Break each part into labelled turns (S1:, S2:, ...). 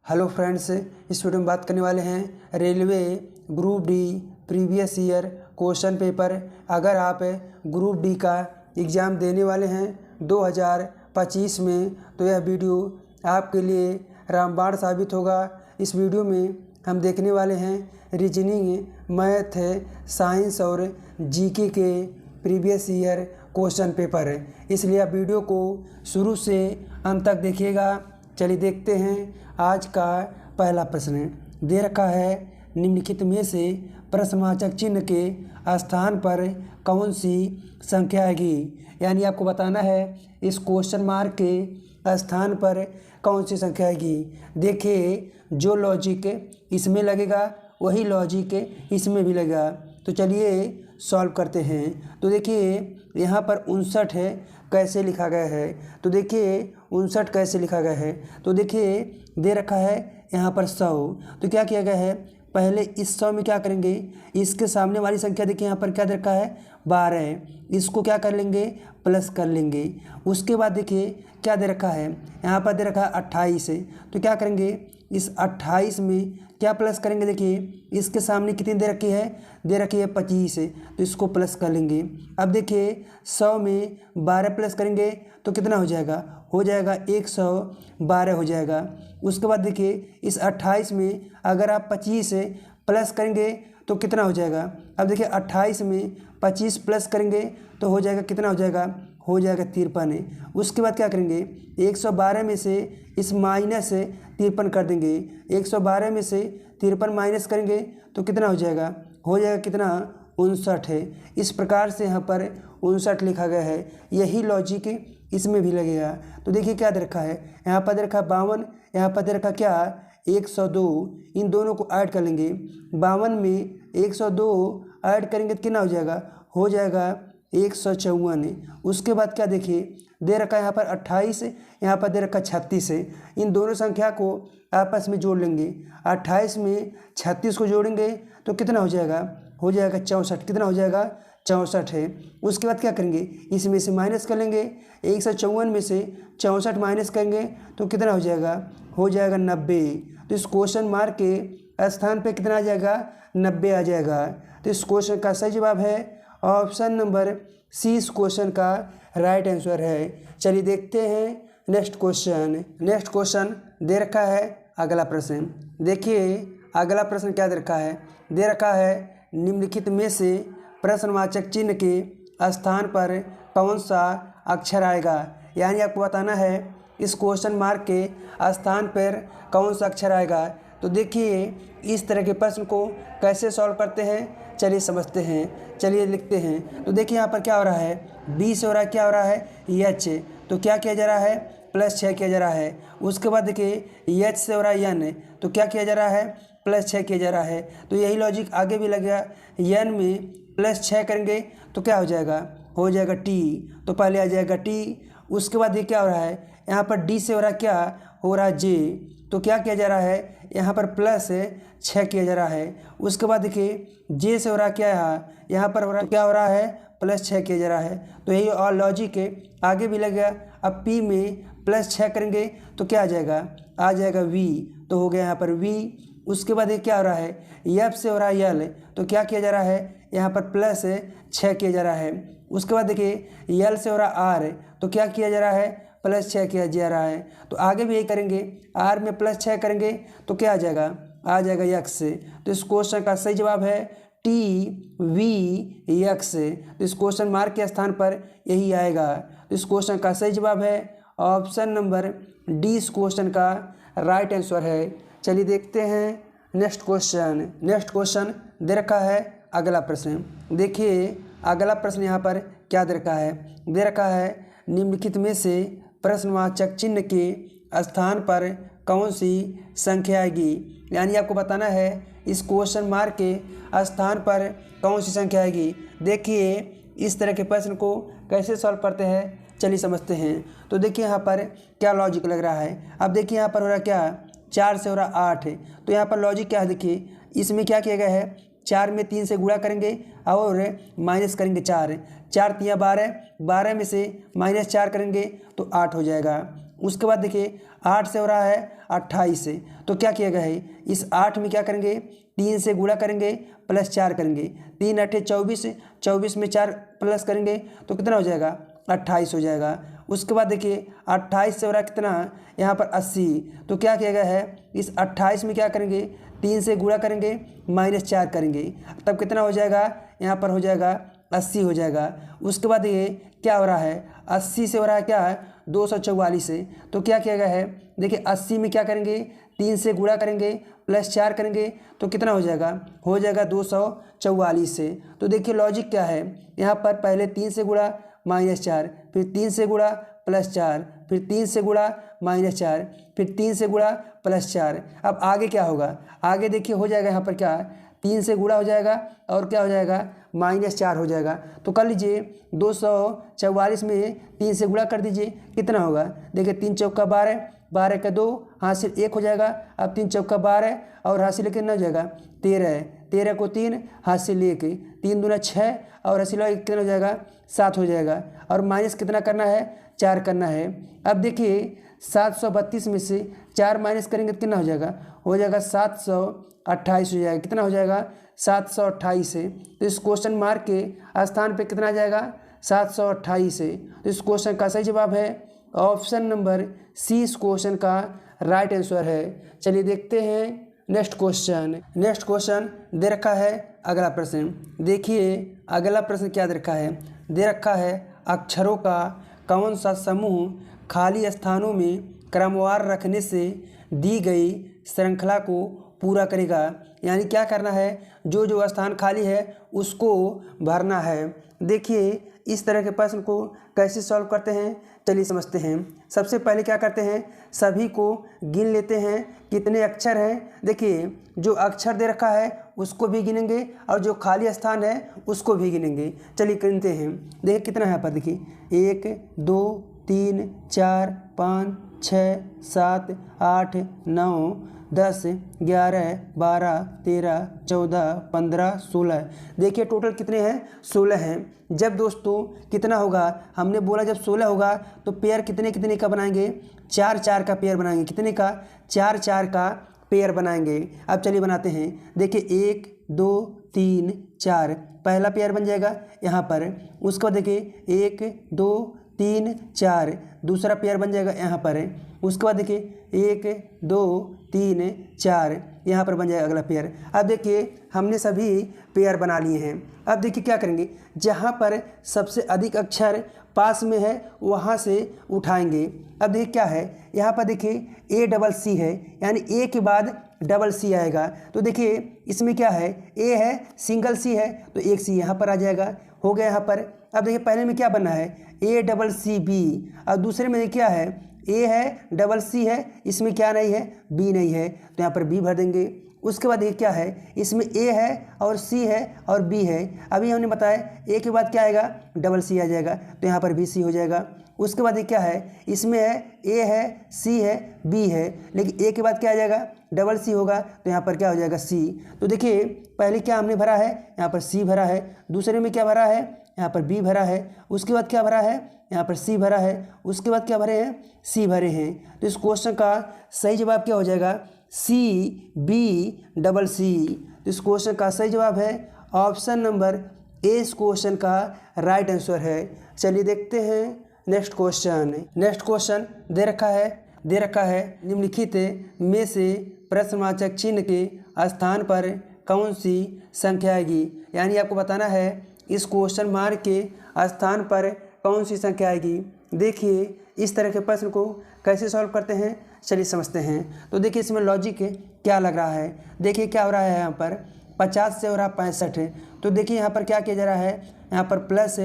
S1: Hello friends, इस video में बात करने वाले हैं railway group D previous year question paper. अगर आप ग्रुप डी का एग्ज़ाम देने वाले हैं 2025 में तो यह वीडियो आपके लिए रामबाण साबित होगा। इस वीडियो में हम देखने वाले हैं रीजनिंग, मैथ, साइंस और जीके के प्रीवियस ईयर क्वेश्चन पेपर, इसलिए आप वीडियो को शुरू से अंत तक देखिएगा। चलिए देखते हैं। आज का पहला प्रश्न दे रखा है, निम्नलिखित में से प्रश्नवाचक चिन्ह के स्थान पर कौन सी संख्या आएगी। यानी आपको बताना है इस क्वेश्चन मार्क के स्थान पर कौन सी संख्या आएगी। देखिए, जो लॉजिक इसमें लगेगा वही लॉजिक इसमें भी लगेगा। तो चलिए सॉल्व करते हैं। तो देखिए यहाँ पर 59 है, कैसे लिखा गया है। तो देखिए 59 कैसे लिखा गया है। तो देखिए दे रखा है यहाँ पर 100। तो क्या किया गया है, पहले इस 100 में क्या करेंगे, इसके सामने वाली संख्या देखिए यहाँ पर क्या दे रखा है 12, इसको क्या कर लेंगे प्लस कर लेंगे। उसके बाद देखिए क्या दे रखा है, यहाँ पर दे रखा है 28। तो क्या करेंगे, इस 28 में क्या प्लस करेंगे। देखिए इसके सामने कितनी दे रखी है, दे रखी है 25, तो इसको प्लस कर लेंगे। अब देखिए 100 में 12 प्लस करेंगे तो कितना हो जाएगा 112 हो जाएगा। उसके बाद देखिए इस 28 में अगर आप 25 प्लस करेंगे तो कितना हो जाएगा। अब देखिए 28 में 25 प्लस करेंगे तो हो जाएगा, कितना हो जाएगा 53। उसके बाद क्या करेंगे, 112 में से इस माइनस 53 कर देंगे। 112 में से 53 माइनस करेंगे तो कितना हो जाएगा कितना 59 है। इस प्रकार से यहाँ पर 59 लिखा गया है। यही लॉजिक इसमें भी लगेगा। तो देखिए क्या दे रखा है, यहाँ पर दे रखा 52, यहाँ पर दे रखा क्या 102। इन दोनों को ऐड कर लेंगे। 52 में 102 ऐड करेंगे तो कितना हो जाएगा 154। उसके बाद क्या देखिए दे रखा है यहाँ पर 28, यहाँ पर दे रखा 36। इन दोनों संख्या को आपस में जोड़ लेंगे। 28 में 36 को जोड़ेंगे तो कितना हो जाएगा 64। कितना हो जाएगा 64 है। उसके बाद क्या करेंगे, इसमें से माइनस कर लेंगे। 154 में से 64 माइनस करेंगे तो कितना हो जाएगा 90। तो इस क्वेश्चन मार्क के स्थान पे कितना आ जाएगा 90 आ जाएगा। तो इस क्वेश्चन का सही जवाब है ऑप्शन नंबर सी। इस क्वेश्चन का राइट आंसर है। चलिए देखते हैं नेक्स्ट क्वेश्चन दे रखा है अगला प्रश्न। देखिए अगला प्रश्न क्या दे रखा है, दे रखा है निम्नलिखित में से प्रश्नवाचक चिन्ह के स्थान पर कौन सा अक्षर आएगा। यानी आपको बताना है इस क्वेश्चन मार्क के स्थान पर कौन सा अक्षर आएगा। तो देखिए इस तरह के प्रश्न को कैसे सॉल्व करते हैं, चलिए समझते हैं। चलिए लिखते हैं। तो देखिए यहाँ पर क्या हो रहा है, 20 से हो रहा है, क्या हो रहा है एच। तो क्या किया जा रहा है +6 किया जा रहा है। उसके बाद देखिए एच से हो रहा है एन, तो क्या किया जा रहा है +6 किया जा रहा है। तो यही लॉजिक आगे भी लगेगा। एन में +6 करेंगे तो क्या हो जाएगा टी। तो पहले आ जाएगा टी। उसके बाद ये क्या हो रहा है, यहाँ पर डी से हो रहा है, क्या हो रहा है जे। तो क्या किया जा रहा है, यहाँ पर +6 किया जा रहा है। उसके बाद देखिए जे से हो रहा है, क्या यहाँ पर हो रहा है, क्या हो रहा है +6 किया जा रहा है। तो यही और लॉजिक आगे भी लगेगा। अब पी में +6 करेंगे तो क्या आ जाएगा वी। तो हो गया यहाँ पर वी। उसके बाद ये क्या हो रहा है, एफ से हो रहा है यल। तो क्या किया जा रहा है, यहाँ पर +6 किया जा रहा है। उसके बाद देखिए यल से हो रहा है आर। तो क्या किया जा रहा है +6 किया जा रहा है। तो आगे भी यही करेंगे, आर में +6 करेंगे तो क्या आ जाएगा यक्स। तो इस क्वेश्चन का सही जवाब है टी वी यक्स। तो इस क्वेश्चन मार्क के स्थान पर यही आएगा। तो इस क्वेश्चन का सही जवाब है ऑप्शन नंबर डी। इस क्वेश्चन का राइट आंसर है। चलिए देखते हैं नेक्स्ट क्वेश्चन दे रखा है अगला प्रश्न। देखिए अगला प्रश्न यहाँ पर क्या दे रखा है, दे रखा है निम्नलिखित में से प्रश्नवाचक चिन्ह के स्थान पर कौन सी संख्या आएगी। यानी आपको बताना है इस क्वेश्चन मार्क के स्थान पर कौन सी संख्या आएगी। देखिए इस तरह के प्रश्न को कैसे सॉल्व करते हैं, चलिए समझते हैं। तो देखिए यहाँ पर क्या लॉजिक लग रहा है। अब देखिए यहाँ पर हो रहा क्या 4 से हो रहा 8 है। तो यहाँ पर लॉजिक क्या है, देखिए इसमें क्या किया गया है, 4 में 3 से गुणा करेंगे और माइनस करेंगे 4 3 12 में से -4 करेंगे तो 8 हो जाएगा। उसके बाद देखिए 8 से हो रहा है 28 से, तो क्या किया गया है, इस 8 में क्या करेंगे, 3 से गुणा करेंगे प्लस 4 करेंगे, 3 8 24, 24 में 4 प्लस करेंगे तो कितना हो जाएगा, 28 हो जाएगा। उसके बाद देखिए 28 से हो रहा है कितना, यहाँ पर 80, तो क्या किया गया है, इस 28 में क्या करेंगे, 3 से गुणा करेंगे माइनस 4 करेंगे, तब कितना हो जाएगा, यहाँ पर हो जाएगा 80 हो जाएगा। उसके बाद ये क्या हो रहा है, 80 से हो रहा है क्या है, 244 से, तो क्या किया गया है, देखिए 80 में क्या करेंगे, 3 से गुणा करेंगे प्लस 4 करेंगे तो कितना हो जाएगा 244 से। तो देखिए लॉजिक क्या है, यहाँ पर पहले 3 से गुणा माइनस 4, फिर 3 से गुणा प्लस 4, फिर 3 से गुणा माइनस 4, फिर 3 से गुणा प्लस 4। अब आगे क्या होगा, आगे देखिए हो जाएगा यहाँ पर क्या, 3 से गुणा हो जाएगा और क्या हो जाएगा, माइनस 4 हो जाएगा। तो कर लीजिए 244 में 3 से गुणा कर दीजिए, कितना होगा, देखिए 3 चौका 12, 12 का 2 हासिल 1 हो जाएगा। अब 3 चौका 12 और हासिल कितना हो जाएगा, 13, 13 को 3 हासिल 1, 3 दूना 6 और हासिल कितना हो जाएगा, 7 हो जाएगा। और माइनस कितना करना है, 4 करना है। अब देखिए 732 में से 4 माइनस करेंगे तो कितना हो जाएगा 728 हो जाएगा। कितना हो जाएगा, 728 है। तो इस क्वेश्चन मार्क के स्थान पे कितना आ जाएगा, 728 है। तो इस क्वेश्चन का सही जवाब है ऑप्शन नंबर सी, इस क्वेश्चन का राइट आंसर है। चलिए देखते हैं नेक्स्ट क्वेश्चन दे रखा है अगला प्रश्न। देखिए अगला प्रश्न क्या दे रखा है, दे रखा है अक्षरों का कौन सा समूह खाली स्थानों में क्रमवार रखने से दी गई श्रृंखला को पूरा करेगा। यानी क्या करना है, जो जो स्थान खाली है उसको भरना है। देखिए इस तरह के प्रश्न को कैसे सॉल्व करते हैं, चलिए समझते हैं। सबसे पहले क्या करते हैं, सभी को गिन लेते हैं कितने अक्षर हैं। देखिए जो अक्षर दे रखा है उसको भी गिनेंगे और जो खाली स्थान है उसको भी गिनेंगे। चलिए गिनते हैं। देखिए कितना है यहाँ पर, देखिए 1 2 3 4 5 6 7 8 9 10 11 12 13 14 15 16। देखिए टोटल कितने हैं, 16 हैं। जब दोस्तों कितना होगा, हमने बोला जब 16 होगा तो पेयर कितने कितने का बनाएंगे, 4 4 का पेयर बनाएंगे। कितने का, 4 4 का पेयर बनाएंगे। अब चलिए बनाते हैं। देखिए 1 2 3 4 पहला पेयर बन जाएगा यहाँ पर। उसके बाद देखिए 1 2 3 4 दूसरा पेयर बन जाएगा यहाँ पर। उसके बाद देखिए 1 2 3 4 यहाँ पर बन जाएगा अगला पेयर। अब देखिए हमने सभी पेयर बना लिए हैं। अब देखिए क्या करेंगे, जहाँ पर सबसे अधिक अक्षर पास में है वहाँ से उठाएंगे। अब देखिए क्या है, यहाँ पर देखिए ACC है, यानी ए के बाद डबल सी आएगा। तो देखिए इसमें क्या है, ए है सिंगल सी है तो एक सी यहाँ पर आ जाएगा, हो गया यहाँ पर। अब देखिए पहले में क्या बनना है, ACCB। अब दूसरे में क्या है, ए है डबल सी है, इसमें क्या नहीं है, बी नहीं है, तो यहाँ पर बी भर देंगे। उसके बाद ये क्या है, इसमें ए है और सी है और बी है। अभी हमने बताया ए के बाद क्या आएगा, डबल सी आ जाएगा, तो यहाँ पर बी सी हो जाएगा। उसके बाद ये क्या है, इसमें है ए है सी है बी है, लेकिन ए के बाद क्या आ जाएगा, डबल सी होगा, तो यहाँ पर क्या हो जाएगा सी। तो देखिए पहले क्या हमने भरा है, यहाँ पर सी भरा है। दूसरे में क्या भरा है, यहाँ पर बी भरा है। उसके बाद क्या भरा है, यहाँ पर सी भरा है। उसके बाद क्या भरे हैं, सी भरे हैं। तो इस क्वेश्चन का सही जवाब क्या हो जाएगा, CBCCC। तो इस क्वेश्चन का सही जवाब है ऑप्शन नंबर ए, इस क्वेश्चन का राइट आंसर है। चलिए देखते हैं नेक्स्ट क्वेश्चन दे रखा है निम्नलिखित में से प्रश्नवाचक चिन्ह के स्थान पर कौन सी संख्या आएगी। यानी आपको बताना है इस क्वेश्चन मार्क के स्थान पर कौन सी संख्या आएगी। देखिए इस तरह के प्रश्न को कैसे सॉल्व करते हैं, चलिए समझते हैं। तो देखिए इसमें लॉजिक क्या लग रहा है। देखिए क्या हो रहा है, यहाँ पर 50 से हो रहा 65 है। तो देखिए यहाँ पर क्या किया जा रहा है, यहाँ पर प्लस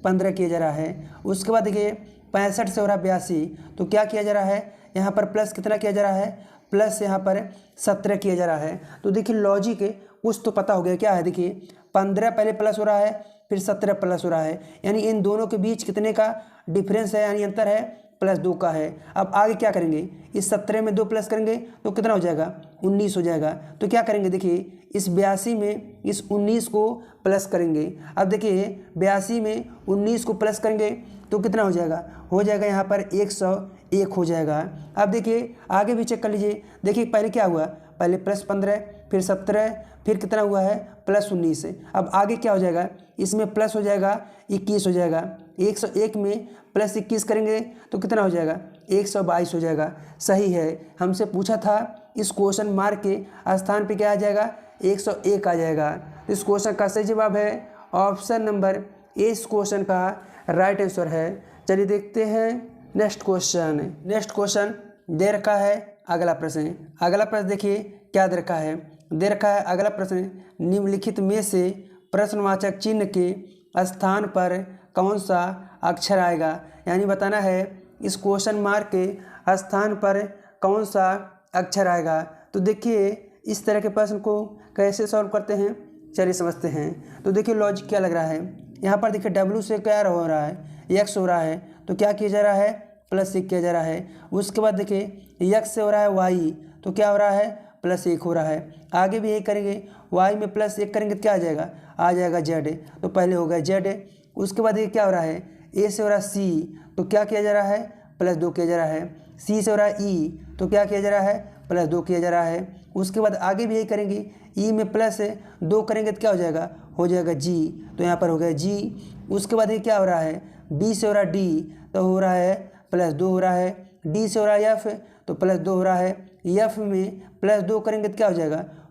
S1: 15 किया जा रहा है। उसके बाद देखिए 65 से हो रहा 82, तो क्या किया जा रहा है, यहाँ पर प्लस कितना किया जा रहा है, प्लस यहाँ पर 17 किया जा रहा है। तो देखिए लॉजिक कुछ तो पता हो गया, क्या है, देखिए 15 पहले प्लस हो रहा है फिर 17 प्लस हो रहा है, यानी इन दोनों के बीच कितने का डिफरेंस है, यानी अंतर है +2 का है। अब आगे क्या करेंगे, इस 17 में 2 प्लस करेंगे तो कितना हो जाएगा, 19 हो जाएगा। तो क्या करेंगे, देखिए इस 82 में इस 19 को प्लस करेंगे। अब देखिए 82 में 19 को प्लस करेंगे तो कितना हो जाएगा यहाँ पर 1 हो जाएगा। अब देखिए आगे भी चेक कर लीजिए। देखिए पहले क्या हुआ, पहले +15 फिर 17 फिर कितना हुआ है +19। अब आगे क्या हो जाएगा, इसमें प्लस हो जाएगा 21 हो जाएगा। 101 में +21 करेंगे तो कितना हो जाएगा 122 हो जाएगा। सही है, हमसे पूछा था इस क्वेश्चन मार्क के स्थान पे क्या आ जाएगा 101 आ जाएगा। तो इस क्वेश्चन का सही जवाब है ऑप्शन नंबर ए इस क्वेश्चन का राइट आंसर है। चलिए देखते हैं नेक्स्ट क्वेश्चन दे रखा है अगला प्रश्न देखिए क्या दे रखा है। दे रखा है अगला प्रश्न, निम्नलिखित में से प्रश्नवाचक चिन्ह के स्थान पर कौन सा अक्षर आएगा। यानी बताना है इस क्वेश्चन मार्क के स्थान पर कौन सा अक्षर आएगा। तो देखिए इस तरह के प्रश्न को कैसे सॉल्व करते हैं, चलिए समझते हैं। तो देखिए लॉजिक क्या लग रहा है, यहाँ पर देखिए W से क्या हो रहा है, X हो रहा है, तो क्या किया जा रहा है +1 किया जा रहा है। उसके बाद देखिए X से हो रहा है Y, तो क्या हो रहा है +1 हो रहा है। आगे भी यही करेंगे, Y में +1 करेंगे तो क्या आ जाएगा Z, तो पहले हो गया Z। उसके बाद ये क्या हो रहा है, A से हो रहा है C, तो क्या किया जा रहा है +2 किया जा रहा है। C से हो रहा है E, तो क्या किया जा रहा है +2 किया जा रहा है। उसके बाद आगे भी यही करेंगे, E में +2 करेंगे तो क्या हो जाएगा G, तो यहाँ पर हो गया G। उसके बाद ये क्या हो रहा है, B से हो रहा है D, तो हो रहा है +2 हो रहा है। D से हो रहा है F, तो +2 हो रहा है। F में +2 करेंगे तो क्या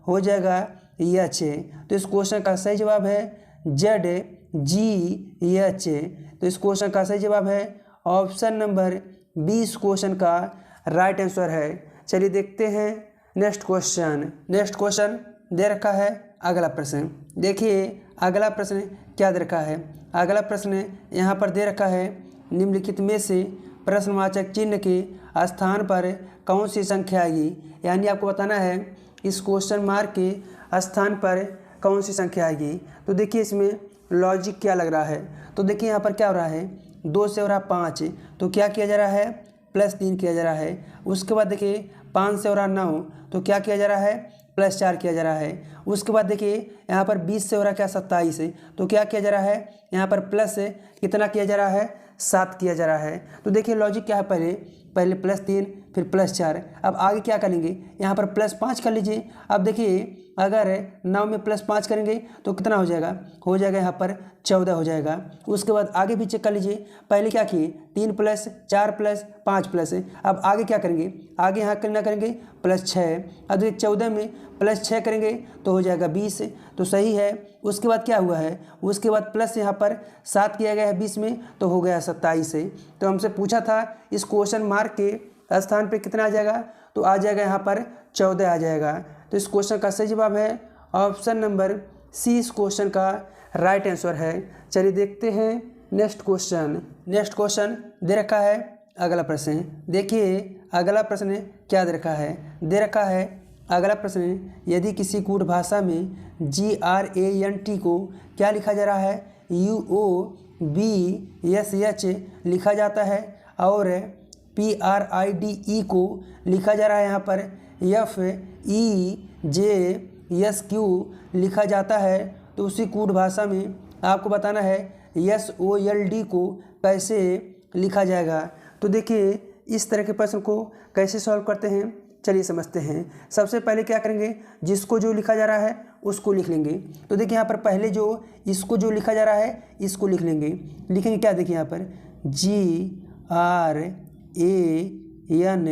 S1: हो जाएगा H। तो इस क्वेश्चन का सही जवाब है ZGH। तो इस क्वेश्चन का सही जवाब है ऑप्शन नंबर बी इस क्वेश्चन का राइट आंसर है। चलिए देखते हैं नेक्स्ट क्वेश्चन दे रखा है अगला प्रश्न। देखिए अगला प्रश्न क्या दे रखा है। अगला प्रश्न यहाँ पर दे रखा है, निम्नलिखित में से प्रश्नवाचक चिन्ह के स्थान पर कौन सी संख्या आएगी। यानी आपको बताना है इस क्वेश्चन मार्क के स्थान पर कौन सी संख्या आएगी। तो देखिए इसमें लॉजिक क्या लग रहा है। तो देखिए यहाँ पर क्या हो रहा है, 2 से हो रहा है 5, तो क्या किया जा रहा है +3 किया जा रहा है। उसके बाद देखिए 5 से हो रहा है 9, तो क्या किया जा रहा है +4 किया जा रहा है। उसके बाद देखिए यहाँ पर 20 से हो रहा है क्या 27, तो क्या किया जा रहा है यहाँ पर प्लस कितना किया जा रहा है 7 किया जा रहा है। तो देखिए लॉजिक क्या है, पहले +3 फिर +4। अब आगे क्या करेंगे, यहाँ पर +5 कर लीजिए। अब देखिए अगर 9 में +5 करेंगे तो कितना हो जाएगा यहाँ पर 14 हो जाएगा। उसके बाद आगे भी चेक कर लीजिए, पहले क्या किए 3 + 4 + 5 अब आगे क्या करेंगे, आगे यहाँ कितना करेंगे +6। अब देखिए 14 में +6 करेंगे तो हो जाएगा 20, तो सही है। उसके बाद क्या हुआ है, उसके बाद प्लस यहाँ पर 7 किया गया है 20 में, तो हो गया 27। तो हमसे पूछा था इस क्वेश्चन मार्क के स्थान पे कितना आ जाएगा, तो आ जाएगा यहाँ पर 14 आ जाएगा। तो इस क्वेश्चन का सही जवाब है ऑप्शन नंबर सी इस क्वेश्चन का राइट आंसर है। चलिए देखते हैं नेक्स्ट क्वेश्चन दे रखा है अगला प्रश्न। देखिए अगला प्रश्न क्या दे रखा है, अगला प्रश्न, यदि किसी कूट भाषा में GRANT को क्या लिखा जा रहा है UOBSH लिखा जाता है और PRIDE को लिखा जा रहा है यहाँ पर FEJSQ लिखा जाता है, तो उसी कूट भाषा में आपको बताना है SOLD को कैसे लिखा जाएगा। तो देखिए इस तरह के प्रश्न को कैसे सॉल्व करते हैं, चलिए समझते हैं। सबसे पहले क्या करेंगे, जिसको जो लिखा जा रहा है उसको लिख लेंगे। तो देखिए यहाँ पर पहले इसको जो लिखा जा रहा है इसको लिखेंगे क्या, देखिए यहाँ पर GRANT,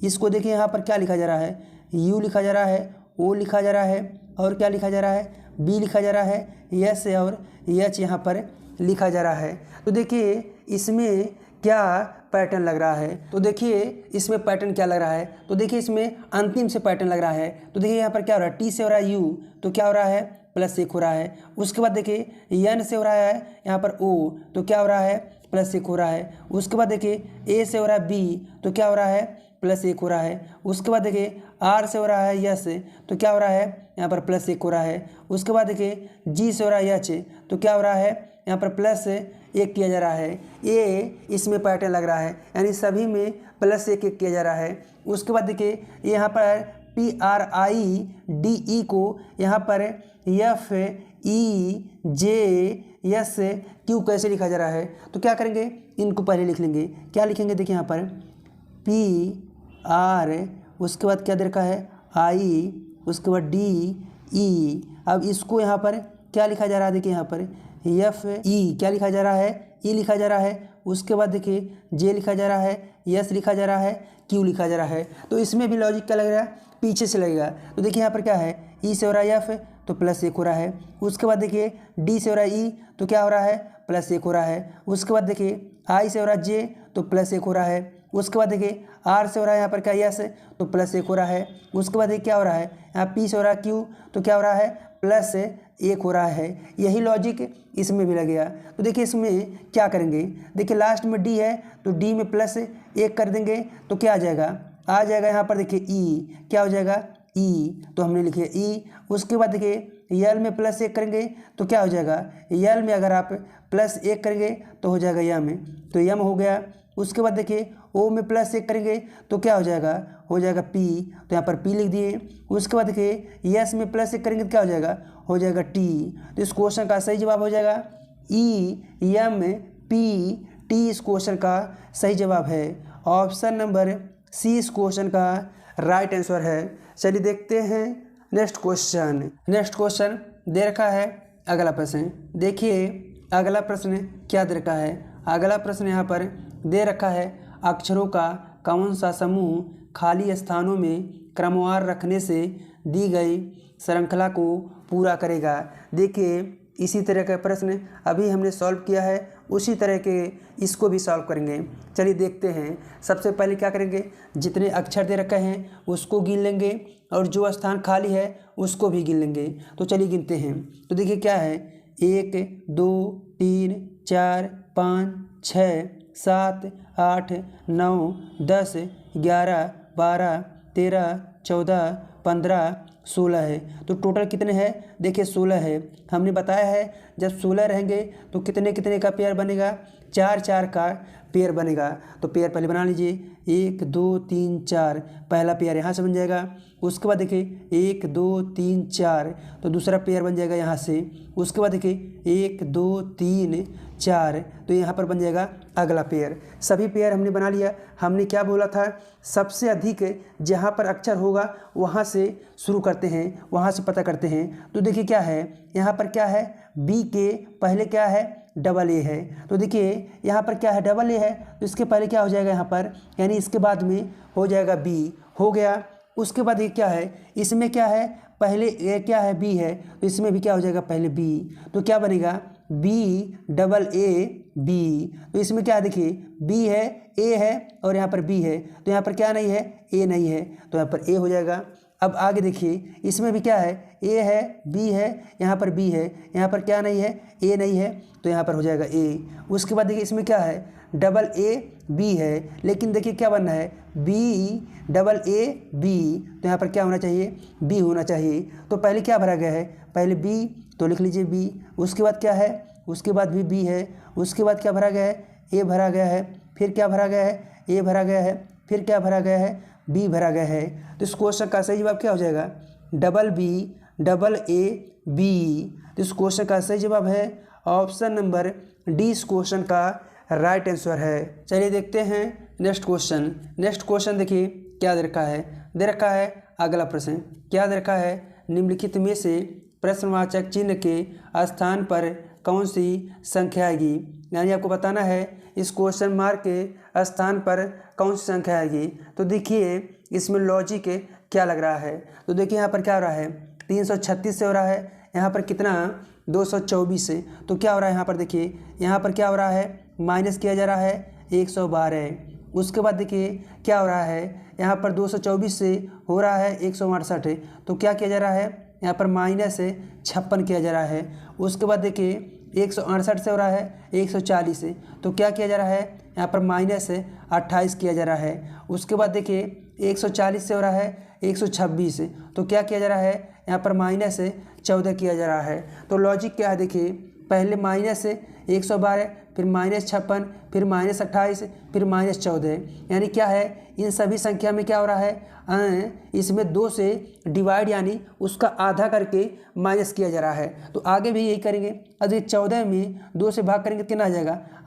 S1: इसको देखिए यहाँ पर क्या लिखा जा रहा है, U लिखा जा रहा है, O लिखा जा रहा है और क्या लिखा जा रहा है B लिखा जा रहा है, S और H यहाँ पर लिखा जा रहा है। तो देखिए इसमें क्या पैटर्न लग रहा है, तो देखिए इसमें पैटर्न क्या लग रहा है, तो देखिए इसमें अंतिम से पैटर्न लग रहा है। तो देखिए यहाँ पर क्या हो रहा है, T से हो रहा है U, तो क्या हो रहा है +1 हो रहा है। उसके बाद देखिए N से हो रहा है यहाँ पर O, तो क्या हो रहा है +1 हो रहा है। उसके बाद देखिए A से हो रहा है B, तो क्या हो रहा है +1 हो रहा है। उसके बाद देखिए R से हो रहा है S, तो क्या हो रहा है यहाँ पर +1 हो रहा है। उसके बाद देखिए G से हो रहा है H, तो क्या हो रहा है यहाँ पर +1 किया जा रहा है। ये इसमें पैटर्न लग रहा है, यानी सभी में +1 किया जा रहा है। उसके बाद देखिए यहाँ पर PRIDE को यहाँ पर FEJSQ कैसे लिखा जा रहा है, तो क्या करेंगे इनको पहले लिख लेंगे। क्या लिखेंगे देखिए यहाँ पर PR, उसके बाद क्या दे रखा है I, उसके बाद DE। अब इसको यहाँ पर क्या लिखा जा रहा है देखिए यहाँ पर FE, क्या लिखा जा रहा है E लिखा जा रहा है। उसके बाद देखिए J लिखा जा रहा है, S लिखा जा रहा है, Q लिखा जा रहा है। तो इसमें भी लॉजिक क्या लग रहा है, पीछे से लगेगा। तो देखिए यहाँ पर क्या है E से हो रहा है F तो +1 हो रहा है। उसके बाद देखिए D से हो रहा है E तो क्या हो रहा है +1 हो रहा है। उसके बाद देखिए I से हो रहा है J तो +1 हो रहा है। उसके बाद देखिए R से हो रहा है यहाँ पर क्या S तो +1 हो रहा है। उसके बाद देखिए क्या हो रहा है यहाँ P से हो रहा है Q तो क्या हो रहा है +1 हो रहा है। यही लॉजिक इसमें भी लगेगा। तो देखिए इसमें क्या करेंगे, देखिए लास्ट में D है तो D में +1 कर देंगे तो क्या आ जाएगा यहाँ पर देखिए E, क्या हो जाएगा E, तो हमने लिखे E। उसके बाद देखिए L में +1 करेंगे तो क्या हो जाएगा, L में अगर आप +1 करेंगे तो हो जाएगा यम, तो यम हो गया। उसके बाद देखिए O में +1 करेंगे तो क्या हो जाएगा P, तो यहाँ पर P लिख दिए। उसके बाद देखिए S में +1 करेंगे तो क्या हो जाएगा T। तो इस क्वेश्चन का सही जवाब हो जाएगा EMPT। इस क्वेश्चन का सही जवाब है। ऑप्शन नंबर C इस क्वेश्चन का राइट आंसर है। चलिए देखते हैं नेक्स्ट क्वेश्चन दे रखा है अगला प्रश्न। देखिए अगला प्रश्न क्या दे रखा है। अगला प्रश्न यहाँ पर दे रखा है अक्षरों का कौन सा समूह खाली स्थानों में क्रमवार रखने से दी गई श्रृंखला को पूरा करेगा। देखिए इसी तरह का प्रश्न अभी हमने सॉल्व किया है, उसी तरह के इसको भी सॉल्व करेंगे। चलिए देखते हैं। सबसे पहले क्या करेंगे, जितने अक्षर दे रखे हैं उसको गिन लेंगे और जो स्थान खाली है उसको भी गिन लेंगे। तो चलिए गिनते हैं। तो देखिए क्या है 1 2 3 4 5 6 7 8 9 10 11 12 13 14 15 16 है। तो टोटल कितने हैं, देखिए 16 है। हमने बताया है जब 16 रहेंगे तो कितने कितने का पेयर बनेगा, 4 4 का पेयर बनेगा। तो पेयर पहले बना लीजिए 1 2 3 4, पहला पेयर यहाँ से बन जाएगा। उसके बाद देखिए 1 2 3 4, तो दूसरा पेयर बन जाएगा यहाँ से। उसके बाद देखिए 1 2 3 4, तो यहाँ पर बन जाएगा अगला पेयर। सभी पेयर हमने बना लिया। हमने क्या बोला था, सबसे अधिक जहाँ पर अक्षर होगा वहाँ से शुरू करते हैं, वहाँ से पता करते हैं। तो देखिए क्या है यहाँ पर क्या है बी के पहले क्या है AA है। तो देखिए यहाँ पर क्या है AA है, तो इसके पहले क्या हो जाएगा यहाँ पर, यानी इसके बाद में हो जाएगा B, हो गया। उसके बाद ये क्या है, इसमें क्या है पहले ए क्या है B है, तो इसमें भी क्या हो जाएगा पहले B, तो क्या बनेगा BAAB। तो इसमें क्या है देखिए B है A है और यहाँ पर B है, तो यहाँ पर क्या नहीं है A नहीं है, तो यहाँ पर A हो जाएगा। अब आगे देखिए इसमें भी क्या है A है B है, यहाँ पर B है, यहाँ पर क्या नहीं है A नहीं है, तो यहाँ पर हो जाएगा A। उसके बाद देखिए इसमें क्या है AA B है, लेकिन देखिए क्या बनना है BAAB, तो यहाँ पर क्या होना चाहिए B होना चाहिए। तो पहले क्या भरा गया है, पहले B, तो लिख लीजिए B। उसके बाद क्या है, उसके बाद भी B है। उसके बाद क्या भरा गया है A भरा गया है, फिर क्या भरा गया है A भरा गया है, फिर क्या भरा गया है B भरा गया है। तो इस क्वेश्चन का सही जवाब क्या हो जाएगा BBAAB। तो इस क्वेश्चन का सही जवाब है ऑप्शन नंबर D इस क्वेश्चन का राइट आंसर है। चलिए देखते हैं नेक्स्ट क्वेश्चन देखिए क्या दे रखा है अगला प्रश्न क्या दे रखा है, निम्नलिखित में से प्रश्नवाचक चिन्ह के स्थान पर कौन सी संख्या आएगी। यानी आपको बताना है इस क्वेश्चन मार्क के स्थान पर कौन सी संख्या आएगी। तो देखिए इसमें लॉजिक क्या लग रहा है। तो देखिए यहाँ पर क्या हो रहा है 336 से हो रहा है, यहाँ पर कितना 224 से, तो क्या हो रहा है यहाँ पर देखिए यहाँ पर क्या हो रहा है माइनस किया जा रहा है 112। उसके बाद देखिए क्या हो रहा है यहाँ पर 224 से हो रहा है 168, तो क्या किया जा रहा है यहाँ पर -56 किया जा रहा है। उसके बाद देखिए 168 से हो रहा है 140 से, तो क्या किया जा रहा है यहाँ पर -28 किया जा रहा है। उसके बाद देखिए 140 से हो रहा है 126 से, तो क्या किया जा रहा है यहाँ पर -14 किया जा रहा है। तो लॉजिक क्या है देखिए पहले माइनस 112, फिर -56, फिर -28, फिर -14। यानी क्या है, इन सभी संख्या में क्या हो रहा है, इसमें 2 से डिवाइड यानी उसका आधा करके माइनस किया जा रहा है। तो आगे भी यही करेंगे। अब ये 14 में 2 से भाग करेंगे कितना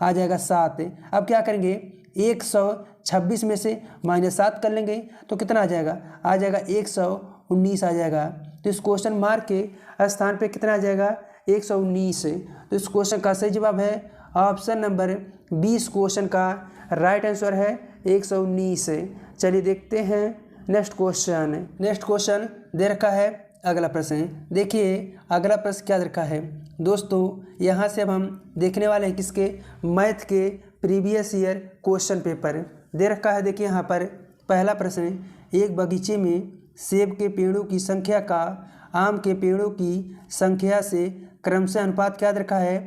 S1: आ जाएगा 7। अब क्या करेंगे, 126 में से -7 कर लेंगे तो कितना आ जाएगा 119 आ जाएगा। तो इस क्वेश्चन मार्क के स्थान पे कितना आ जाएगा 119। तो इस क्वेश्चन का सही जवाब है ऑप्शन नंबर 20। क्वेश्चन का राइट आंसर है 119। चलिए देखते हैं नेक्स्ट क्वेश्चन दे रखा है अगला प्रश्न। देखिए अगला प्रश्न क्या दे रखा है दोस्तों। यहाँ से अब हम देखने वाले हैं किसके, मैथ के प्रीवियस ईयर क्वेश्चन पेपर दे रखा है। देखिए यहाँ पर पहला प्रश्न, एक बगीचे में सेब के पेड़ों की संख्या का आम के पेड़ों की संख्या से क्रमशः अनुपात क्या दे रखा है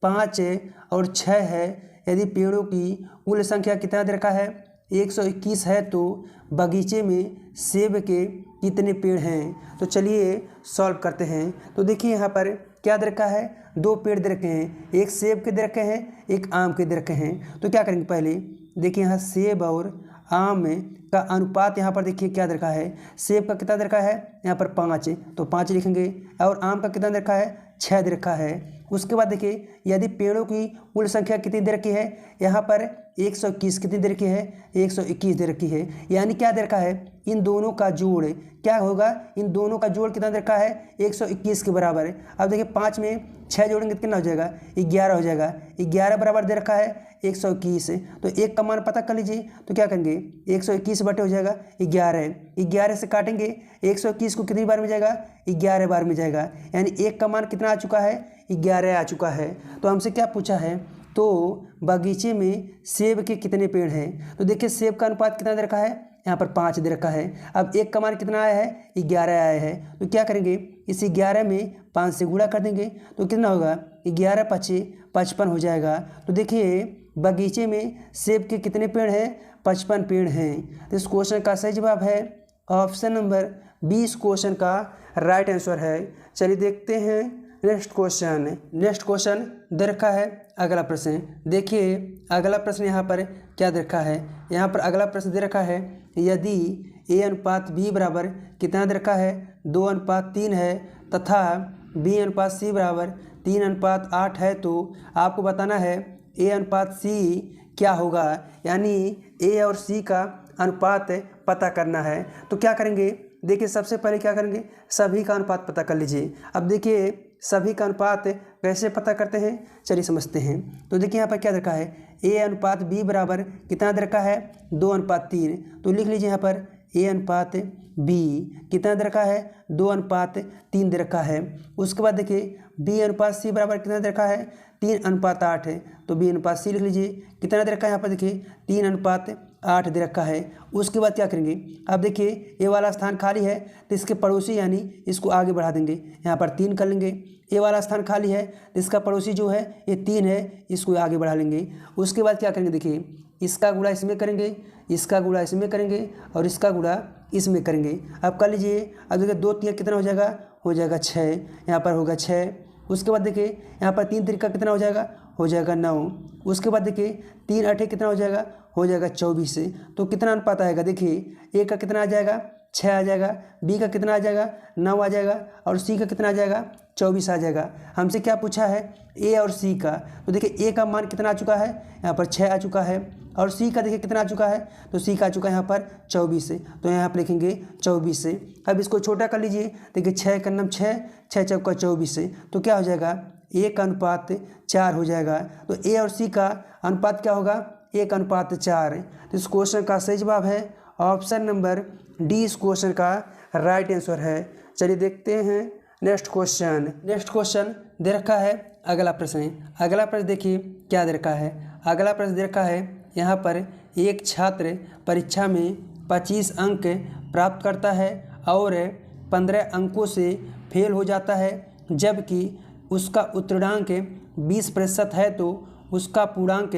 S1: 5 और 6 है। यदि पेड़ों की कुल संख्या कितना दे रखा है 121 है तो बगीचे में सेब के कितने पेड़ हैं। तो चलिए सॉल्व करते हैं। तो देखिए यहाँ पर क्या दे रखा है, 2 पेड़ दे रखे हैं, एक सेब के दे रखे हैं, एक आम के दे रखे हैं। तो क्या करेंगे, पहले देखिए यहाँ सेब और आम का अनुपात यहाँ पर देखिए क्या दे रखा है, सेब का कितना दे रखा है यहाँ पर 5, तो 5 लिखेंगे, और आम का कितना दे रखा है 6 दे रखा है। उसके बाद देखिए यदि पेड़ों की कुल संख्या कितनी दे रखी है, यहाँ पर 121 कितनी दे रखी है 121 दे रखी है। यानी क्या दे रखा है, इन दोनों का जोड़ क्या होगा, इन दोनों का जोड़ कितना दे रखा है 121 के बराबर है। अब देखिए 5 में 6 जोड़ेंगे कितना हो जाएगा 11 हो जाएगा। 11 बराबर दे रखा है 121। तो 1 का मान पता कर लीजिए। तो क्या करेंगे 121 बटे हो जाएगा 11, 11 से काटेंगे 121 को कितनी बार में जाएगा 11 बार में जाएगा। यानी 1 का मान कितना आ चुका है 11 आ चुका है। तो हमसे क्या पूछा है, तो बगीचे में सेब के कितने पेड़ हैं। तो देखिए सेब का अनुपात कितना दे रखा है यहाँ पर 5 दे रखा है। अब 1 का मान कितना आया है 11 आया है। तो क्या करेंगे, इस 11 में 5 से गुणा कर देंगे तो कितना होगा 11 × 5 = 55 हो जाएगा। तो देखिए बगीचे में सेब के कितने पेड़ हैं 55 पेड़ हैं। तो इस क्वेश्चन का सही जवाब है ऑप्शन नंबर 20। क्वेश्चन का राइट आंसर है। चलिए देखते हैं नेक्स्ट क्वेश्चन दे रखा है अगला प्रश्न। देखिए अगला प्रश्न यहाँ पर क्या दे रखा है, यहाँ पर अगला प्रश्न दे रखा है, यदि A/B बराबर कितना दे रखा है 2:3 है तथा B/C बराबर 3:8 है तो आपको बताना है A/C क्या होगा। यानी A और C का अनुपात पता करना है। तो क्या करेंगे, देखिए सबसे पहले क्या करेंगे, सभी का अनुपात पता कर लीजिए। अब देखिए सभी का अनुपात कैसे पता करते हैं, चलिए समझते हैं। तो देखिए यहाँ पर क्या दे रखा है, A/B बराबर कितना दे रखा है 2:3। तो लिख लीजिए यहाँ पर A/B कितना दे रखा है 2:3 दे रखा है। उसके बाद देखिए B/C बराबर कितना दे रखा है 3:8 है। तो B/C लिख लीजिए, कितना दे रखा है यहाँ पर देखिए 3:8 दे रखा है। उसके बाद क्या करेंगे, अब देखिए ये वाला स्थान खाली है तो इसके पड़ोसी यानी इसको आगे बढ़ा देंगे, यहाँ पर 3 कर लेंगे। ये वाला स्थान खाली है तो इसका पड़ोसी जो है ये 3 है, इसको आगे बढ़ा लेंगे। उसके बाद क्या करेंगे, देखिए इसका गुणा इसमें करेंगे, इसका गुणा इसमें करेंगे और इसका गुणा इसमें करेंगे। अब कर लीजिए, अब देखिए 2 × 3 कितना हो जाएगा 6, यहाँ पर होगा 6। उसके बाद देखिए यहाँ पर 3 × 3 कितना हो जाएगा 9। उसके बाद देखिए 3 × 8 कितना हो जाएगा 24। तो कितना अनुपात आएगा, देखिए A का कितना आ जाएगा 6 आ जाएगा, B का कितना आ जाएगा 9 आ जाएगा और C का कितना आ जाएगा 24 आ जाएगा। हमसे क्या पूछा है A और C का। तो देखिए A का मान कितना आ चुका है यहाँ पर 6 आ चुका है और C का देखिए कितना आ चुका है, तो C का आ चुका है यहाँ पर 24। तो यहाँ पर लिखेंगे 24। अब इसको छोटा कर लीजिए, देखिए 6 का 6, 6 × 24। तो क्या हो जाएगा 1:4 हो जाएगा। तो A और C का अनुपात क्या होगा 1:4। तो इस क्वेश्चन का सही जवाब है ऑप्शन नंबर डी। इस क्वेश्चन का राइट आंसर है। चलिए देखते हैं नेक्स्ट क्वेश्चन दे रखा है अगला प्रश्न देखिए क्या दे रखा है। अगला प्रश्न दे रखा है, यहाँ पर एक छात्र परीक्षा में 25 अंक प्राप्त करता है और 15 अंकों से फेल हो जाता है, जबकि उसका उत्तीर्णांक 20% है तो उसका पूर्णांक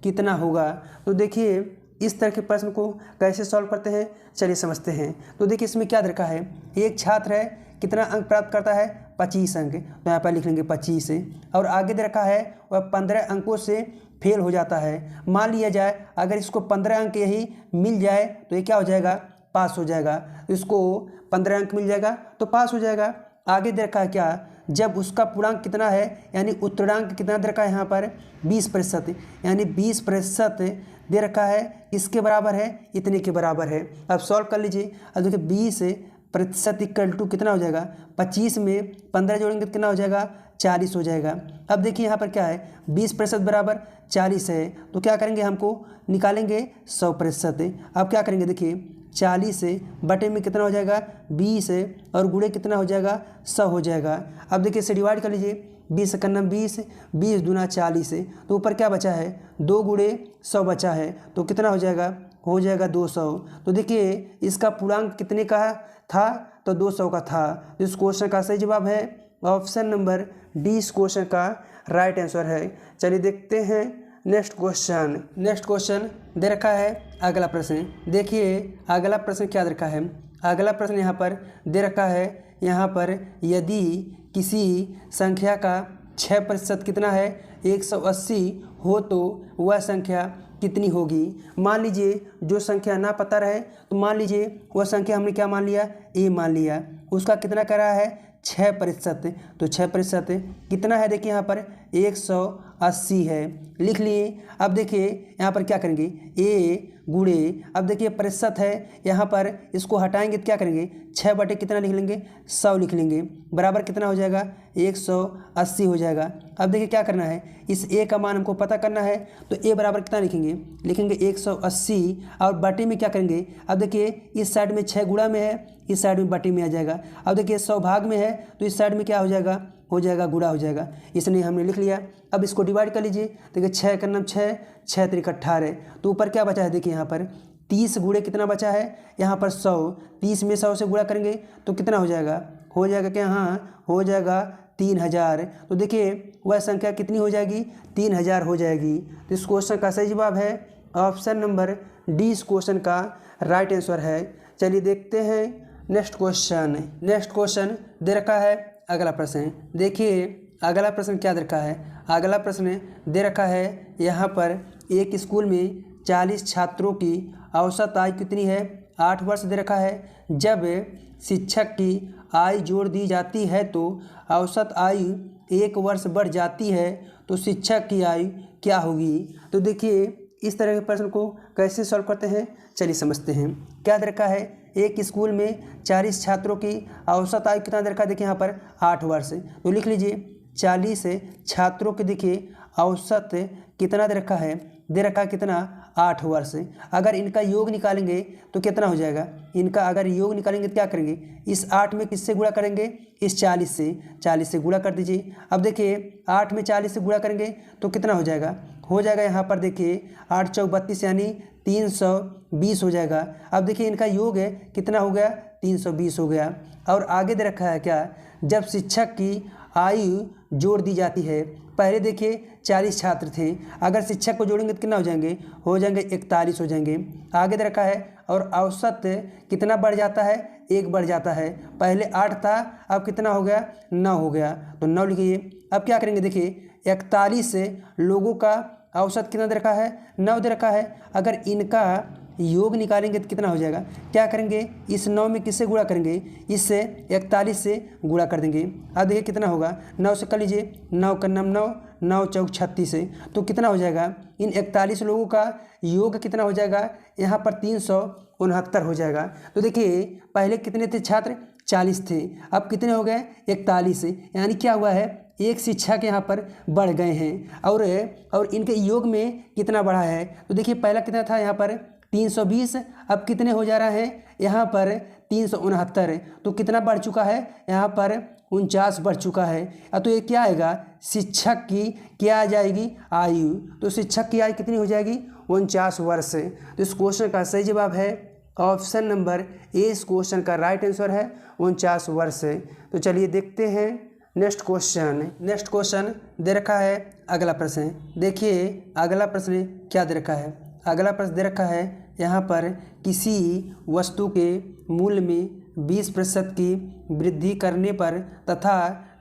S1: कितना होगा। तो देखिए इस तरह के प्रश्न को कैसे सॉल्व करते हैं, चलिए समझते हैं। तो देखिए इसमें क्या दे रखा है, एक छात्र है कितना अंक प्राप्त करता है 25 अंक, तो यहाँ पर लिख लेंगे 25। और आगे दे रखा है वह 15 अंकों से फेल हो जाता है। मान लिया जाए अगर इसको 15 अंक यही मिल जाए तो ये क्या हो जाएगा, पास हो जाएगा। तो इसको 15 अंक मिल जाएगा तो पास हो जाएगा। आगे दे रखा है क्या, जब उसका पूर्णांक कितना है, यानी उत्तरांक कितना दे रखा है यहाँ पर 20%, यानी 20% दे रखा है, इसके बराबर है, इतने के बराबर है। अब सॉल्व कर लीजिए। अब देखिए 20% इक्वल टू कितना हो जाएगा, 25 में 15 जोड़ेंगे तो कितना हो जाएगा, 40 हो जाएगा। अब देखिए यहाँ पर क्या है, 20% बराबर 40 है, तो क्या करेंगे, हमको निकालेंगे 100%। अब क्या करेंगे, देखिए 40 बटे में कितना हो जाएगा 20 और गुणे कितना हो जाएगा 100 हो जाएगा। अब देखिए इसे डिवाइड कर लीजिए, 20 का नाम 20, 20 दूना 40, तो ऊपर क्या बचा है, 2 गुणे 100 बचा है, तो कितना हो जाएगा, हो जाएगा 200। तो देखिए इसका पूर्णांक कितने का था, तो 200 का था। तो इस क्वेश्चन का सही जवाब है ऑप्शन नंबर डी, इस क्वेश्चन का राइट आंसर है। चलिए देखते हैं नेक्स्ट क्वेश्चन दे रखा है अगला प्रश्न। देखिए अगला प्रश्न क्या दे रखा है, अगला प्रश्न यहाँ पर दे रखा है, यहाँ पर यदि किसी संख्या का 6% कितना है 180 हो तो वह संख्या कितनी होगी। मान लीजिए जो संख्या ना पता रहे तो मान लीजिए वह संख्या हमने क्या मान लिया, ए मान लिया, उसका कितना करा है 6%, तो 6% कितना है, देखिए यहाँ पर 180 है, लिख लिए। अब देखिए यहाँ पर क्या करेंगे, ए गुणे, अब देखिए प्रतिशत है, यहाँ पर इसको हटाएंगे तो क्या करेंगे, 6 बटे कितना लिख लेंगे 100 लिख लेंगे, बराबर कितना हो जाएगा 180 हो जाएगा। अब देखिए क्या करना है, इस ए का मान हमको पता करना है, तो ए बराबर कितना लिखेंगे 180 और बटे में क्या करेंगे, अब देखिए इस साइड में 6 गुणा में है, इस साइड में बटे में आ जाएगा। अब देखिए 100 भाग में है तो इस साइड में क्या हो जाएगा गुणा हो जाएगा, इसलिए हमने लिख लिया। अब इसको डिवाइड कर लीजिए, देखिए 6 का नाम 6, 6 त्रिक 18, तो ऊपर क्या बचा है, देखिए यहाँ पर 30 गुणे कितना बचा है, यहाँ पर 100, 30 में 100 से गुणा करेंगे तो कितना हो जाएगा क्या, हाँ हो जाएगा 3000। तो देखिए वह संख्या कितनी हो जाएगी, 3000 हो जाएगी। तो इस क्वेश्चन का सही जवाब है ऑप्शन नंबर डी, इस क्वेश्चन का राइट आंसर है। चलिए देखते हैं नेक्स्ट क्वेश्चन दे रखा है अगला प्रश्न। देखिए अगला प्रश्न क्या दे रखा है, अगला प्रश्न दे रखा है यहाँ पर एक स्कूल में 40 छात्रों की औसत आयु कितनी है, 8 वर्ष दे रखा है। जब शिक्षक की आयु जोड़ दी जाती है तो औसत आयु 1 वर्ष बढ़ जाती है, तो शिक्षक की आयु क्या होगी। तो देखिए इस तरह के प्रश्न को कैसे सॉल्व करते हैं, चलिए समझते हैं। क्या दे रखा है, एक स्कूल में 40 छात्रों की औसत आयु कितना दे रखा है, देखिए यहाँ पर 8 वर्ष, तो लिख लीजिए 40 छात्रों के देखिए औसत कितना दे रखा है, कितना 8 वर्ष। अगर इनका योग निकालेंगे तो कितना हो जाएगा, इनका अगर योग निकालेंगे तो क्या करेंगे, इस 8 में किससे गुणा करेंगे, इस 40 से गुणा कर दीजिए। अब देखिए 8 में 40 से गुणा करेंगे तो कितना हो जाएगा यहाँ पर देखिए 8 चौक 32 यानी 320 हो जाएगा। अब देखिए इनका योग है कितना हो गया, 320 हो गया। और आगे दे रखा है क्या, जब शिक्षक की आयु जोड़ दी जाती है, पहले देखिए 40 छात्र थे, अगर शिक्षक को जोड़ेंगे तो कितना हो जाएंगे 41 हो जाएंगे। आगे दे रखा है और औसत कितना बढ़ जाता है, 1 बढ़ जाता है, पहले 8 था अब कितना हो गया 9 हो गया, तो 9 लिखिए। अब क्या करेंगे, देखिए 41 लोगों का औसत कितना दे रखा है, 9 दे रखा है, अगर इनका योग निकालेंगे तो कितना हो जाएगा, क्या करेंगे इस 9 में किससे गुणा करेंगे, इससे 41 से गुणा कर देंगे। अब देखिए कितना होगा, 9 से कर लीजिए, 9 का नाम 9, 9 चौक 36 तो कितना हो जाएगा, इन 41 लोगों का योग कितना हो जाएगा, यहाँ पर 369 हो जाएगा। तो देखिए पहले कितने थे छात्र, 40 थे, अब कितने हो गए 41, यानी क्या हुआ है, एक शिक्षक यहाँ पर बढ़ गए हैं। और इनके योग में कितना बढ़ा है, तो देखिए पहला कितना था यहाँ पर 320, अब कितने हो जा रहा है यहाँ पर 369, तो कितना बढ़ चुका है यहाँ पर 49 बढ़ चुका है। तो ये क्या आएगा, शिक्षक की क्या आ जाएगी आयु, तो शिक्षक की आयु कितनी हो जाएगी 49 वर्ष। तो इस क्वेश्चन का सही जवाब है ऑप्शन नंबर ए, इस क्वेश्चन का राइट आंसर है 49 वर्ष। तो चलिए देखते हैं नेक्स्ट क्वेश्चन दे रखा है अगला प्रश्न। देखिए अगला प्रश्न क्या दे रखा है, अगला प्रश्न दे रखा है यहाँ पर किसी वस्तु के मूल्य में 20% की वृद्धि करने पर तथा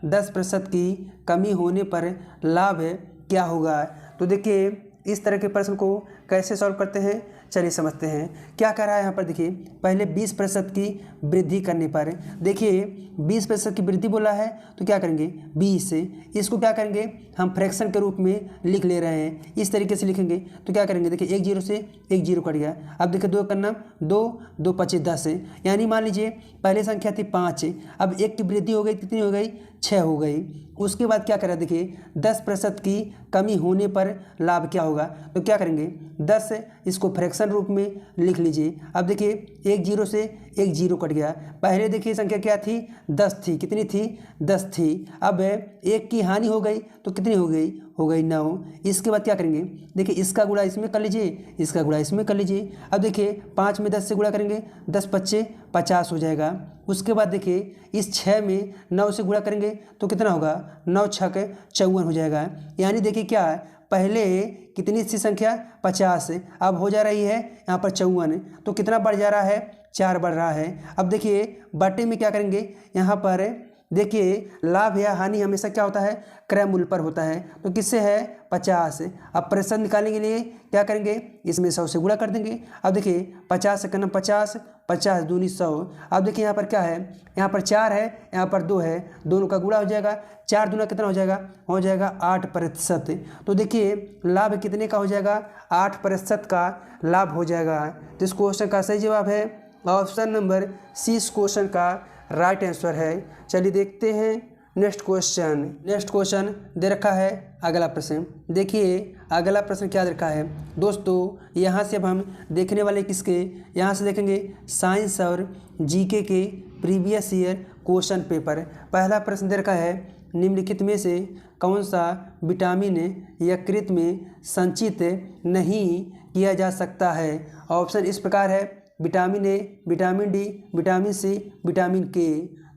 S1: 10% की कमी होने पर लाभ क्या होगा। तो देखिए इस तरह के प्रश्न को कैसे सॉल्व करते हैं, चलिए समझते हैं। क्या कह रहा है यहाँ पर, देखिए पहले 20% की वृद्धि करने पर, देखिए 20% की वृद्धि बोला है तो क्या करेंगे 20 से इसको क्या करेंगे हम फ्रैक्शन के रूप में लिख ले रहे हैं, इस तरीके से लिखेंगे तो क्या करेंगे, देखिए एक जीरो से एक जीरो कट गया। अब देखिए 2 करना 2 2 25 10 यानी मान लीजिए पहले संख्या थी 5, अब 1 की वृद्धि हो गई, कितनी हो गई 6 हो गई। उसके बाद क्या करा, देखिए 10% की कमी होने पर लाभ क्या होगा, तो क्या करेंगे 10 इसको फ्रैक्शन रूप में लिख लीजिए। अब देखिए एक जीरो से एक जीरो कट गया, पहले देखिए संख्या क्या थी 10 थी, कितनी थी 10 थी। अब एक की हानि हो गई तो कितनी हो गई 9। इसके बाद क्या करेंगे, देखिए इसका गुणा इसमें कर लीजिए, इसका गुणा इसमें कर लीजिए। अब देखिए 5 में 10 से गुणा करेंगे 10 5 50 हो जाएगा। उसके बाद देखिए इस 6 में 9 से गुणा करेंगे तो कितना होगा 9 6 54 हो जाएगा। यानी देखिए क्या है, पहले कितनी सी संख्या 50, अब हो जा रही है यहाँ पर 54, तो कितना बढ़ जा रहा है 4 बढ़ रहा है। अब देखिए बटे में क्या करेंगे, यहाँ पर देखिए लाभ या हानि हमेशा क्या होता है क्रय मूल्य पर होता है, तो किससे है 50। अब प्रतिशत निकालने के लिए क्या करेंगे, इसमें 100 से गुणा कर देंगे। अब देखिए 50 से करना 50, 50 दूनी 100। अब देखिए यहाँ पर क्या है, यहाँ पर 4 है, यहाँ पर 2 है, दोनों का गुणा हो जाएगा, 4 दूना कितना हो जाएगा 8%। तो देखिए लाभ कितने का हो जाएगा 8% का लाभ हो जाएगा। तो इस क्वेश्चन का सही जवाब है ऑप्शन नंबर सी, इस क्वेश्चन का राइट आंसर है। चलिए देखते हैं नेक्स्ट क्वेश्चन दे रखा है अगला प्रश्न। देखिए अगला प्रश्न क्या दे रखा है दोस्तों, यहाँ से अब हम देखने वाले किसके, यहाँ से देखेंगे साइंस और जीके के प्रीवियस ईयर क्वेश्चन पेपर। पहला प्रश्न दे रखा है निम्नलिखित में से कौन सा विटामिन यकृत में संचित नहीं किया जा सकता है। ऑप्शन इस प्रकार है vitamin A, vitamin D, vitamin C, vitamin K.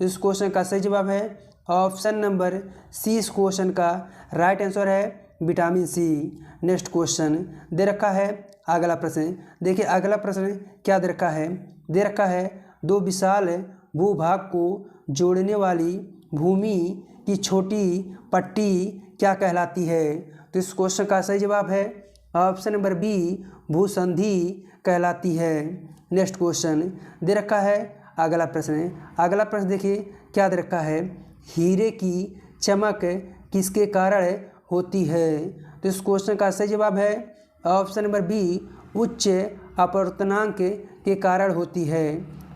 S1: इस क्वेश्चन का सही जवाब है ऑप्शन नंबर सी, इस क्वेश्चन का राइट आंसर है विटामिन सी। नेक्स्ट क्वेश्चन दे रखा है अगला प्रश्न। देखिए अगला प्रश्न क्या दे रखा है, दे रखा है दो विशाल भूभाग को जोड़ने वाली भूमि की छोटी पट्टी क्या कहलाती है। तो इस क्वेश्चन का सही जवाब है ऑप्शन नंबर बी, भूसंधि कहलाती है। नेक्स्ट क्वेश्चन दे रखा है अगला प्रश्न देखिए क्या दे रखा है, हीरे की चमक किसके कारण होती है। तो इस क्वेश्चन का सही जवाब है ऑप्शन नंबर बी, उच्च अपवर्तनांक के कारण होती है।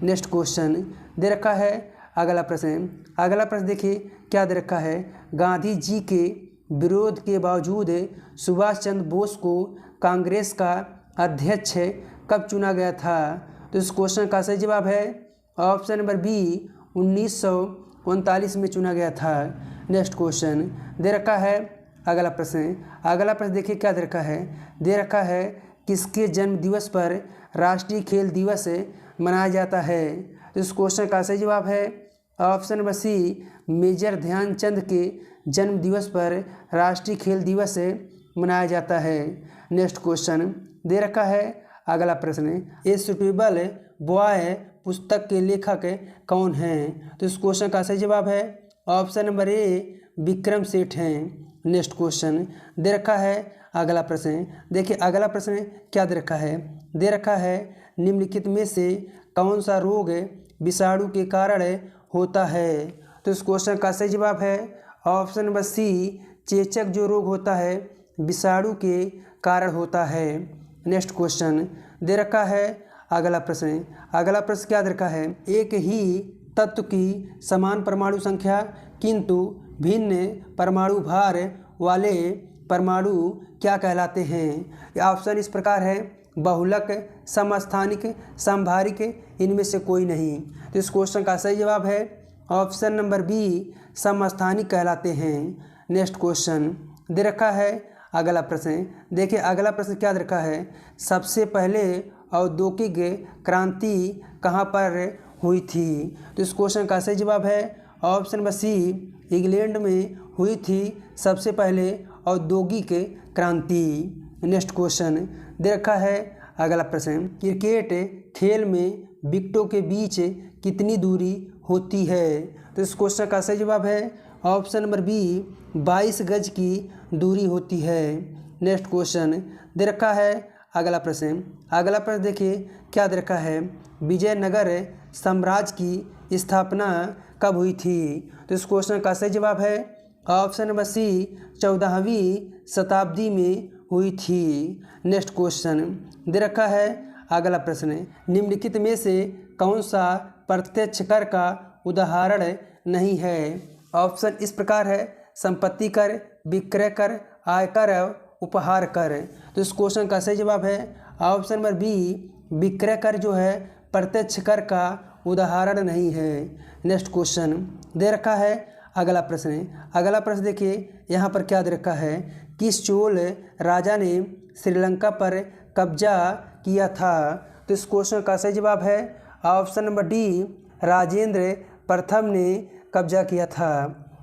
S1: नेक्स्ट क्वेश्चन दे रखा है अगला प्रश्न देखिए क्या दे रखा है, गांधी जी के विरोध के बावजूद सुभाष चंद्र बोस को कांग्रेस का अध्यक्ष कब चुना गया था। तो इस क्वेश्चन का सही जवाब है ऑप्शन नंबर बी, 1939 में चुना गया था। नेक्स्ट क्वेश्चन दे रखा है अगला प्रश्न देखिए क्या दे रखा है, किसके जन्म दिवस पर राष्ट्रीय खेल दिवस मनाया जाता है। तो इस क्वेश्चन का सही जवाब है option number C, major Dhyanchand के जन्म दिवस पर राष्ट्रीय खेल दिवस मनाया जाता है। नेक्स्ट क्वेश्चन दे रखा है अगला प्रश्न, ए सुटेबल बॉय पुस्तक के लेखक कौन हैं। तो इस क्वेश्चन का सही जवाब है option number A, Vikram Seth हैं। नेक्स्ट क्वेश्चन दे रखा है अगला प्रश्न। देखिए अगला प्रश्न क्या दे रखा है निम्नलिखित में से कौन सा रोग विषाणु के कारण होता है। तो इस क्वेश्चन का सही जवाब है ऑप्शन नंबर सी, चेचक जो रोग होता है विषाणु के कारण होता है। नेक्स्ट क्वेश्चन दे रखा है अगला प्रश्न क्या दे रखा है, एक ही तत्व की समान परमाणु संख्या किंतु भिन्न परमाणु भार वाले परमाणु क्या कहलाते हैं। ऑप्शन इस प्रकार है, बहुलक, समस्थानिक, समभारिक, इनमें से कोई नहीं। तो इस क्वेश्चन का सही जवाब है ऑप्शन नंबर बी, समस्थानिक कहलाते हैं। नेक्स्ट क्वेश्चन दे रखा है अगला प्रश्न। देखिए अगला प्रश्न क्या दे रखा है, सबसे पहले औद्योगिक क्रांति कहाँ पर हुई थी। तो इस क्वेश्चन का सही जवाब है ऑप्शन नंबर सी, इंग्लैंड में हुई थी सबसे पहले औद्योगिक क्रांति। नेक्स्ट क्वेश्चन दे रखा है अगला प्रश्न, क्रिकेट खेल में विकेटों के बीच कितनी दूरी होती है। तो इस क्वेश्चन का सही जवाब है ऑप्शन नंबर बी 22 गज की दूरी होती है। नेक्स्ट क्वेश्चन दे रखा है अगला प्रश्न देखिए क्या दे रखा है, विजयनगर साम्राज्य की स्थापना कब हुई थी? तो इस क्वेश्चन का सही जवाब है ऑप्शन नंबर सी 14वीं शताब्दी में हुई थी। नेक्स्ट क्वेश्चन दे रखा है अगला प्रश्न, निम्नलिखित में से कौन सा प्रत्यक्ष कर का उदाहरण नहीं है? ऑप्शन इस प्रकार है, संपत्ति कर, विक्रय कर, आयकर और उपहार कर। तो इस क्वेश्चन का सही जवाब है ऑप्शन नंबर बी विक्रय कर जो है प्रत्यक्ष कर का उदाहरण नहीं है। नेक्स्ट क्वेश्चन दे रखा है अगला प्रश्न देखिए यहाँ पर क्या दे रखा है, किस चोल राजा ने श्रीलंका पर कब्जा किया था? तो इस क्वेश्चन का सही जवाब है ऑप्शन नंबर डी राजेंद्र प्रथम ने कब्जा किया था।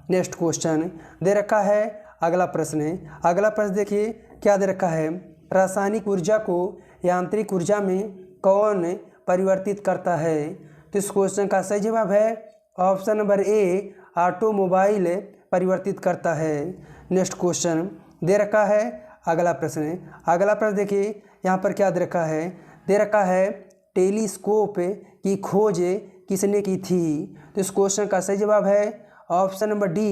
S1: नेक्स्ट क्वेश्चन दे रखा है अगला प्रश्न देखिए क्या दे रखा है, रासायनिक ऊर्जा को यांत्रिक ऊर्जा में कौन परिवर्तित करता है? तो इस क्वेश्चन का सही जवाब है ऑप्शन नंबर ए ऑटोमोबाइल परिवर्तित करता है। नेक्स्ट क्वेश्चन दे रखा है अगला प्रश्न देखिए यहाँ पर क्या दे रखा है टेलीस्कोप की खोज किसने की थी? तो इस क्वेश्चन का सही जवाब है ऑप्शन नंबर डी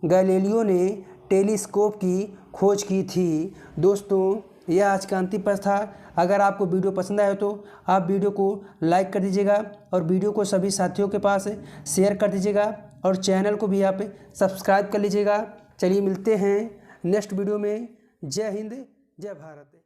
S1: गैलीलियो ने टेलीस्कोप की खोज की थी। दोस्तों यह आज का अंतिम प्रश्न था। अगर आपको वीडियो पसंद आया तो आप वीडियो को लाइक कर दीजिएगा और वीडियो को सभी साथियों के पास शेयर कर दीजिएगा और चैनल को भी आप सब्सक्राइब कर लीजिएगा। चलिए मिलते हैं नेक्स्ट वीडियो में। जय हिंद, जय भारत।